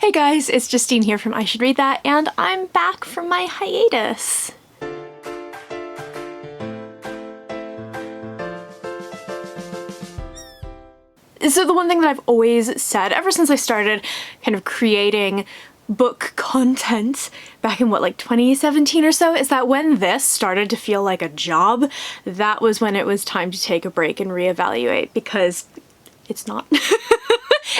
Hey guys, it's Justine here from I Should Read That, and I'm back from my hiatus. So the one thing that I've always said ever since I started kind of creating book content back in like 2017 or so is that when this started to feel like a job, that was when it was time to take a break and reevaluate, because it's not.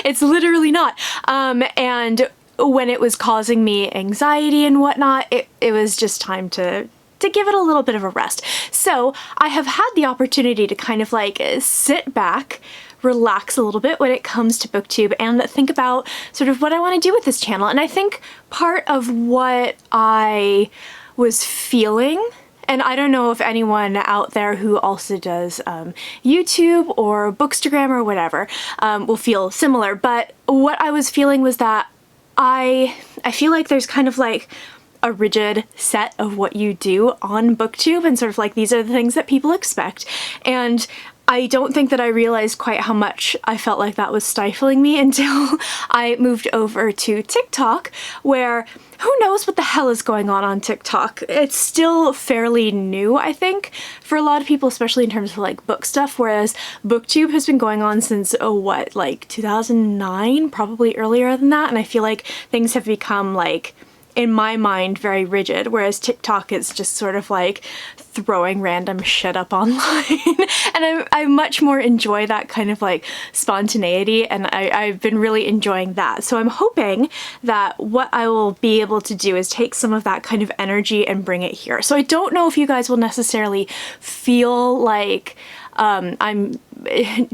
It's literally not. And when it was causing me anxiety and whatnot, it was just time to give it a little bit of a rest. So I have had the opportunity to kind of like sit back, relax a little bit when it comes to BookTube, and think about sort of what I want to do with this channel. And I think part of what I was feeling, and I don't know if anyone out there who also does YouTube or Bookstagram or whatever will feel similar, but what I was feeling was that I feel like there's kind of like a rigid set of what you do on BookTube, and sort of like these are the things that people expect. And I don't think that I realized quite how much I felt like that was stifling me until I moved over to TikTok, where who knows what the hell is going on TikTok. It's still fairly new, I think, for a lot of people, especially in terms of like book stuff, whereas BookTube has been going on since, like 2009, probably earlier than that, and I feel like things have become, like, in my mind, very rigid, whereas TikTok is just sort of like throwing random shit up online. And I much more enjoy that kind of like spontaneity, and I've been really enjoying that. So I'm hoping that what I will be able to do is take some of that kind of energy and bring it here. So I don't know if you guys will necessarily feel like I'm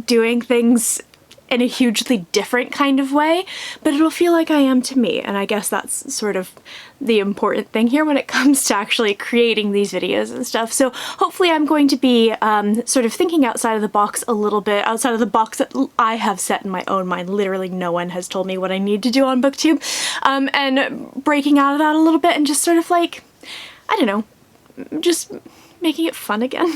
doing things in a hugely different kind of way, but it'll feel like I am to me, and I guess that's sort of the important thing here when it comes to actually creating these videos and stuff. So hopefully I'm going to be sort of thinking outside of the box a little bit, outside of the box that I have set in my own mind. Literally no one has told me what I need to do on BookTube, and breaking out of that a little bit and just sort of like, I don't know, just making it fun again.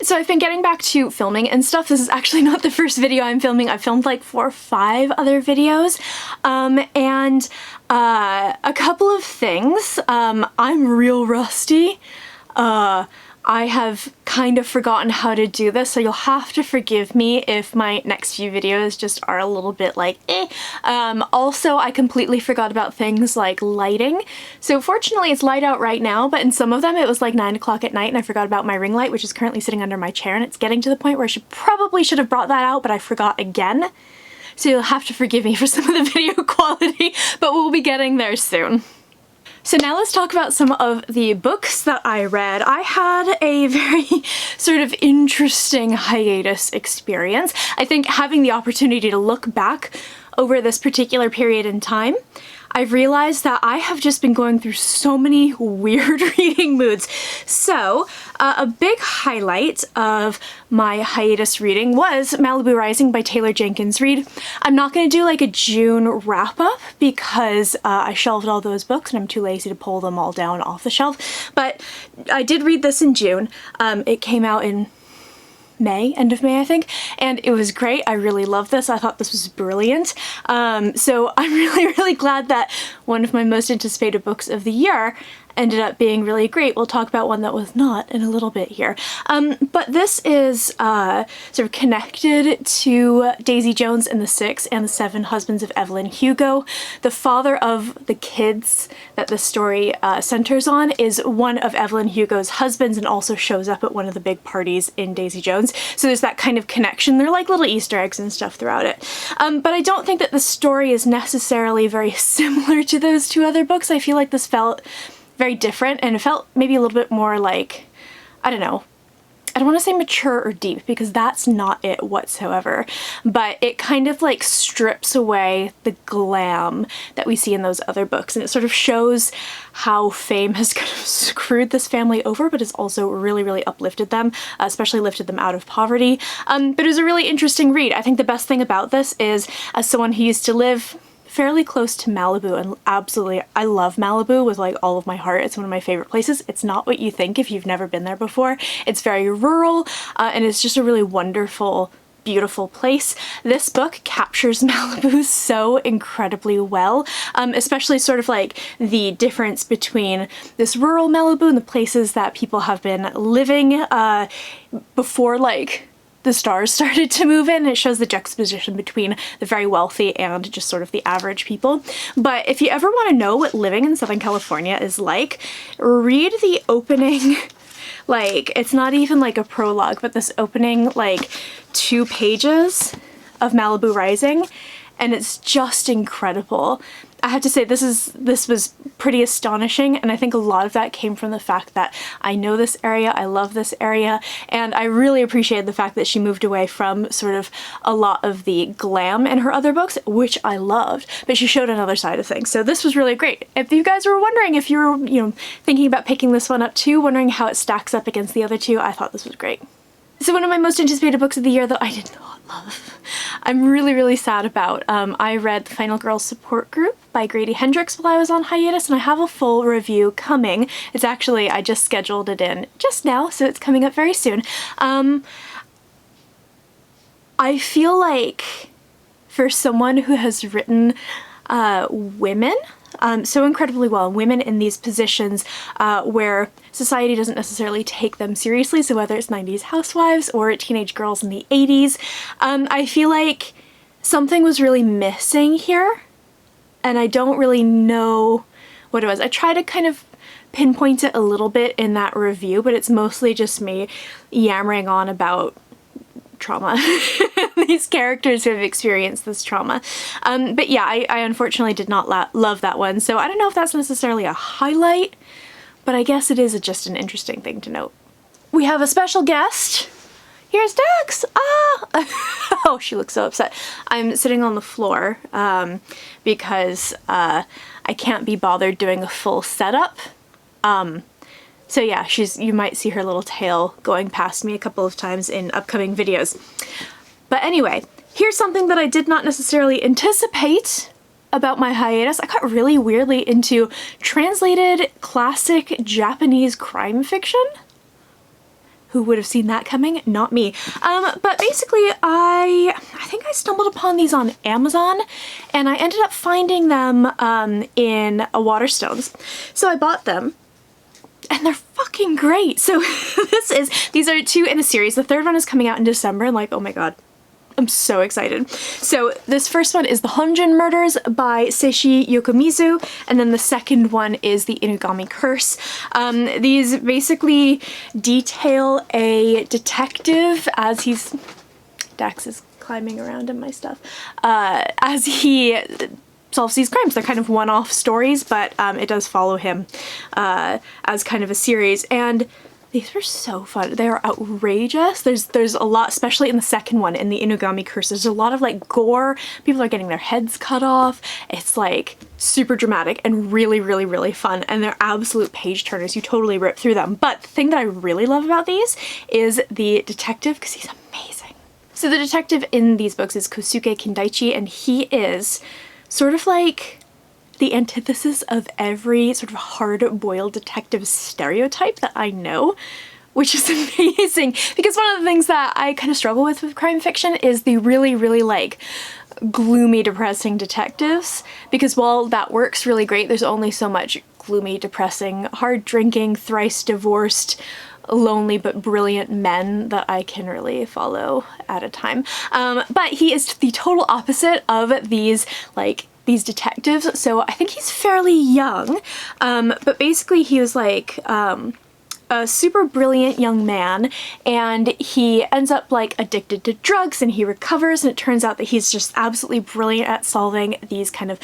So I've been getting back to filming and stuff. This is actually not the first video I'm filming. I've filmed like 4 or 5 other videos, and a couple of things. I'm real rusty. I have kind of forgotten how to do this, so you'll have to forgive me if my next few videos just are a little bit like eh. Also, I completely forgot about things like lighting. So fortunately it's light out right now, but in some of them it was like 9 o'clock at night and I forgot about my ring light, which is currently sitting under my chair, and it's getting to the point where I probably should have brought that out, but I forgot again. So you'll have to forgive me for some of the video quality, but we'll be getting there soon. So now let's talk about some of the books that I read. I had a very sort of interesting hiatus experience. I think having the opportunity to look back over this particular period in time, I've realized that I have just been going through so many weird reading moods. So a big highlight of my hiatus reading was Malibu Rising by Taylor Jenkins Reid. I'm not going to do like a June wrap up because I shelved all those books and I'm too lazy to pull them all down off the shelf, but I did read this in June. It came out in May, end of May, I think, and it was great. I really loved this. I thought this was brilliant. So I'm really glad that one of my most anticipated books of the year ended up being really great. We'll talk about one that was not in a little bit here. But this is sort of connected to Daisy Jones and the Six and the Seven Husbands of Evelyn Hugo. The father of the kids that the story centers on is one of Evelyn Hugo's husbands and also shows up at one of the big parties in Daisy Jones. So there's that kind of connection. They're like little Easter eggs and stuff throughout it. But I don't think that the story is necessarily very similar to those 2 other books. I feel like this felt very different, and it felt maybe a little bit more like, I don't know, I don't want to say mature or deep because that's not it whatsoever, but it kind of like strips away the glam that we see in those other books, and it sort of shows how fame has kind of screwed this family over, but has also really uplifted them, especially lifted them out of poverty. But it was a really interesting read. I think the best thing about this is, as someone who used to live fairly close to Malibu, and absolutely, I love Malibu with like all of my heart. It's one of my favorite places. It's not what you think if you've never been there before. It's very rural, and it's just a really wonderful beautiful place. This book captures Malibu so incredibly well, especially sort of like the difference between this rural Malibu and the places that people have been living before like the stars started to move in. It shows the juxtaposition between the very wealthy and just sort of the average people. But if you ever want to know what living in Southern California is like, read the opening like, it's not even like a prologue, but this opening like 2 pages of Malibu Rising, and it's just incredible. I have to say this was pretty astonishing, and I think a lot of that came from the fact that I know this area, I love this area, and I really appreciated the fact that she moved away from sort of a lot of the glam in her other books, which I loved, but she showed another side of things. So this was really great. If you guys were wondering, if you were, you know, thinking about picking this one up too, wondering how it stacks up against the other two, I thought this was great. So one of my most anticipated books of the year that I did not love, I'm really, really sad about. I read The Final Girls Support Group by Grady Hendrix while I was on hiatus, and I have a full review coming. It's actually, I just scheduled it in just now, so it's coming up very soon. I feel like for someone who has written women so incredibly well, women in these positions where society doesn't necessarily take them seriously, so whether it's 90s housewives or teenage girls in the 80s, I feel like something was really missing here, and I don't really know what it was. I try to kind of pinpoint it a little bit in that review, but it's mostly just me yammering on about trauma. These characters who have experienced this trauma. But yeah, I unfortunately did not love that one, so I don't know if that's necessarily a highlight, but I guess it is just an interesting thing to note. We have a special guest. Here's Dax! Ah! Oh, she looks so upset. I'm sitting on the floor because I can't be bothered doing a full setup. So yeah, you might see her little tail going past me a couple of times in upcoming videos. But anyway, here's something that I did not necessarily anticipate about my hiatus. I got really weirdly into translated classic Japanese crime fiction. Who would have seen that coming? Not me. But basically I think I stumbled upon these on Amazon, and I ended up finding them in a Waterstones. So I bought them, and they're fucking great. So these are 2 in a series. The 3rd one is coming out in December, and like, oh my god, I'm so excited. So this first one is The Honjin Murders by Seishi Yokomizu, and then the second one is The Inugami Curse. These basically detail a detective as Dax is climbing around in my stuff, as he solves these crimes. They're kind of one-off stories, but it does follow him as kind of a series, and these are so fun. They are outrageous. There's a lot, especially in the second one, in the Inugami Curse, there's a lot of like gore. People are getting their heads cut off. It's like super dramatic and really, really, really fun, and they're absolute page turners. You totally rip through them. But the thing that I really love about these is the detective, because he's amazing. So the detective in these books is Kosuke Kindaichi, and he is sort of like the antithesis of every sort of hard-boiled detective stereotype that I know, which is amazing, because one of the things that I kind of struggle with crime fiction is the really, really like gloomy, depressing detectives, because while that works really great, there's only so much gloomy, depressing, hard-drinking, thrice-divorced, lonely but brilliant men that I can really follow at a time. But he is the total opposite of these detectives. So I think he's fairly young, but basically he was like a super brilliant young man, and he ends up like addicted to drugs, and he recovers, and it turns out that he's just absolutely brilliant at solving these kind of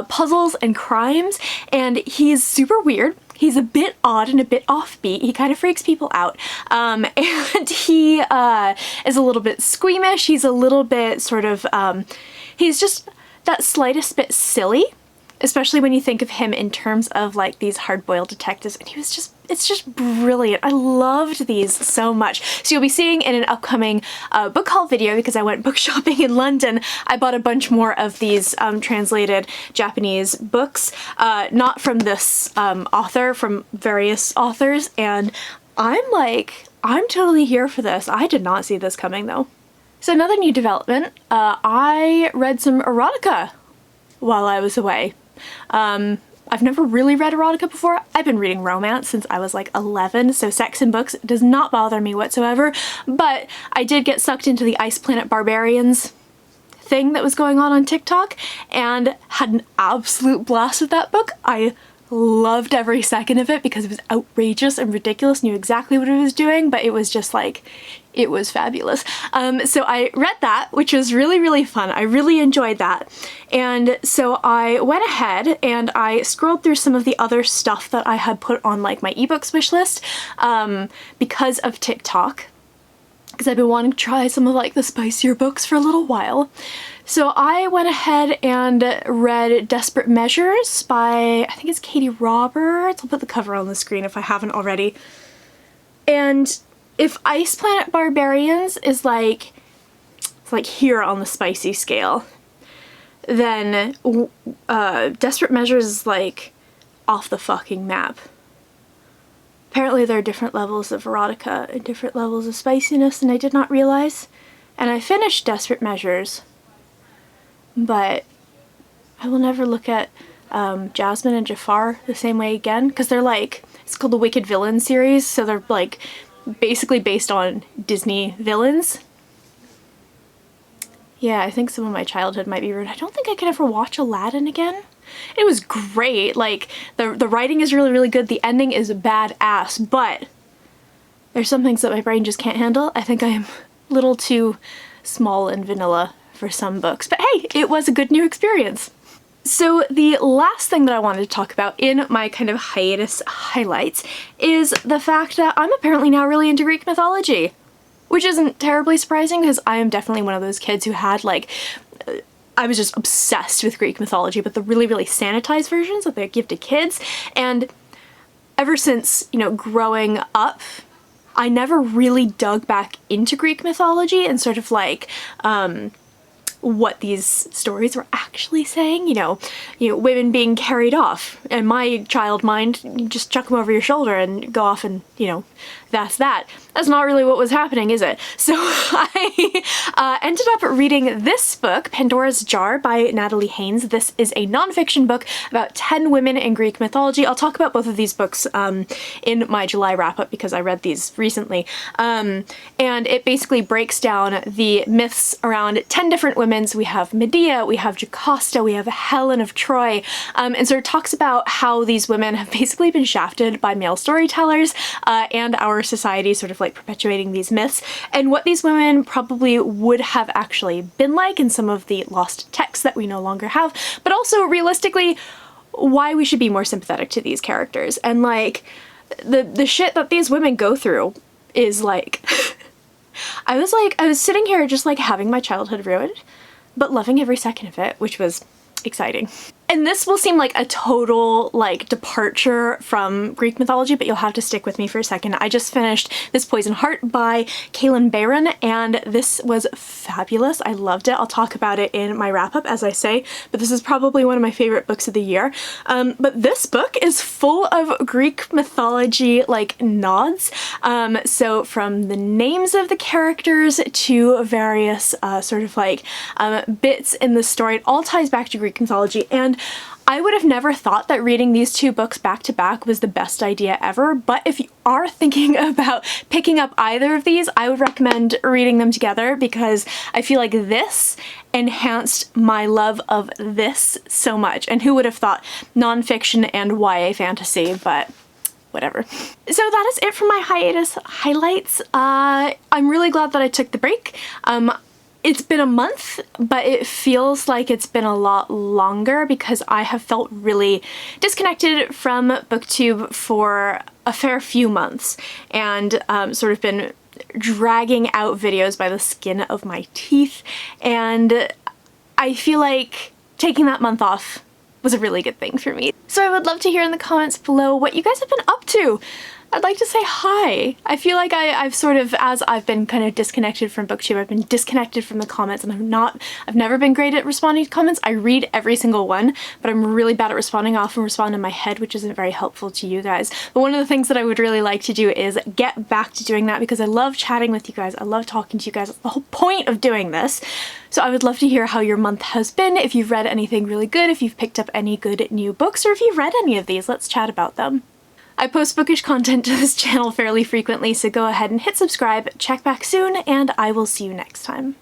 puzzles and crimes, and he's super weird. He's a bit odd and a bit offbeat. He kind of freaks people out. And he is a little bit squeamish. He's a little bit sort of, he's just that slightest bit silly, especially when you think of him in terms of like these hard-boiled detectives, and it's just brilliant. I loved these so much. So you'll be seeing in an upcoming book haul video, because I went book shopping in London, I bought a bunch more of these translated Japanese books, not from this author, from various authors, and I'm totally here for this. I did not see this coming though. So another new development, I read some erotica while I was away. I've never really read erotica before. I've been reading romance since I was like 11, so sex in books does not bother me whatsoever, but I did get sucked into the Ice Planet Barbarians thing that was going on TikTok and had an absolute blast with that book. I loved every second of it because it was outrageous and ridiculous, knew exactly what it was doing, but it was just like, it was fabulous. So I read that, which was really, really fun. I really enjoyed that. And so I went ahead and I scrolled through some of the other stuff that I had put on like my ebooks wish list because of TikTok, because I've been wanting to try some of like the spicier books for a little while. So I went ahead and read Desperate Measures by, I think it's Katie Roberts. I'll put the cover on the screen if I haven't already. And if Ice Planet Barbarians is like, it's like here on the spicy scale, then Desperate Measures is like off the fucking map. Apparently there are different levels of erotica and different levels of spiciness, and I did not realize. And I finished Desperate Measures, but I will never look at Jasmine and Jafar the same way again, because they're like, it's called the Wicked Villain series, so they're like basically based on Disney villains. Yeah, I think some of my childhood might be ruined. I don't think I could ever watch Aladdin again. It was great, like the writing is really, really good, the ending is badass, but there's some things that my brain just can't handle. I think I am a little too small and vanilla for some books, but hey, it was a good new experience. So the last thing that I wanted to talk about in my kind of hiatus highlights is the fact that I'm apparently now really into Greek mythology, which isn't terribly surprising because I am definitely one of those kids who had like, I was just obsessed with Greek mythology, but the really, really sanitized versions that they give to kids. And ever since, you know, growing up, I never really dug back into Greek mythology and sort of like, what these stories were actually saying, you know, women being carried off. And my child mind, you just chuck them over your shoulder and go off and, you know, that's that. That's not really what was happening, is it? So I ended up reading this book, Pandora's Jar by Natalie Haynes. This is a nonfiction book about 10 women in Greek mythology. I'll talk about both of these books in my July wrap-up because I read these recently. And it basically breaks down the myths around 10 different women. We have Medea, we have Jocasta, we have Helen of Troy, and sort of talks about how these women have basically been shafted by male storytellers and our society sort of like perpetuating these myths, and what these women probably would have actually been like in some of the lost texts that we no longer have, but also realistically why we should be more sympathetic to these characters. And like the shit that these women go through is like I was sitting here just like having my childhood ruined, but loving every second of it, which was exciting. And this will seem like a total like departure from Greek mythology, but you'll have to stick with me for a second. I just finished This Poison Heart by Kaylin Barron, and this was fabulous. I loved it. I'll talk about it in my wrap-up, as I say, but this is probably one of my favorite books of the year. But this book is full of Greek mythology like nods. So from the names of the characters to various sort of like bits in the story, it all ties back to Greek mythology. And I would have never thought that reading these two books back to back was the best idea ever, but if you are thinking about picking up either of these, I would recommend reading them together because I feel like this enhanced my love of this so much. And who would have thought nonfiction and YA fantasy, but whatever. So that is it for my hiatus highlights. I'm really glad that I took the break. It's been a month, but it feels like it's been a lot longer because I have felt really disconnected from BookTube for a fair few months and sort of been dragging out videos by the skin of my teeth, and I feel like taking that month off was a really good thing for me. So I would love to hear in the comments below what you guys have been up to. I'd like to say hi. I feel like I've sort of, as I've been kind of disconnected from BookTube, I've been disconnected from the comments, and I've never been great at responding to comments. I read every single one, but I'm really bad at responding. I often respond in my head, which isn't very helpful to you guys. But one of the things that I would really like to do is get back to doing that, because I love chatting with you guys. I love talking to you guys. That's the whole point of doing this. So I would love to hear how your month has been, if you've read anything really good, if you've picked up any good new books, or if you've read any of these. Let's chat about them. I post bookish content to this channel fairly frequently, so go ahead and hit subscribe, check back soon, and I will see you next time.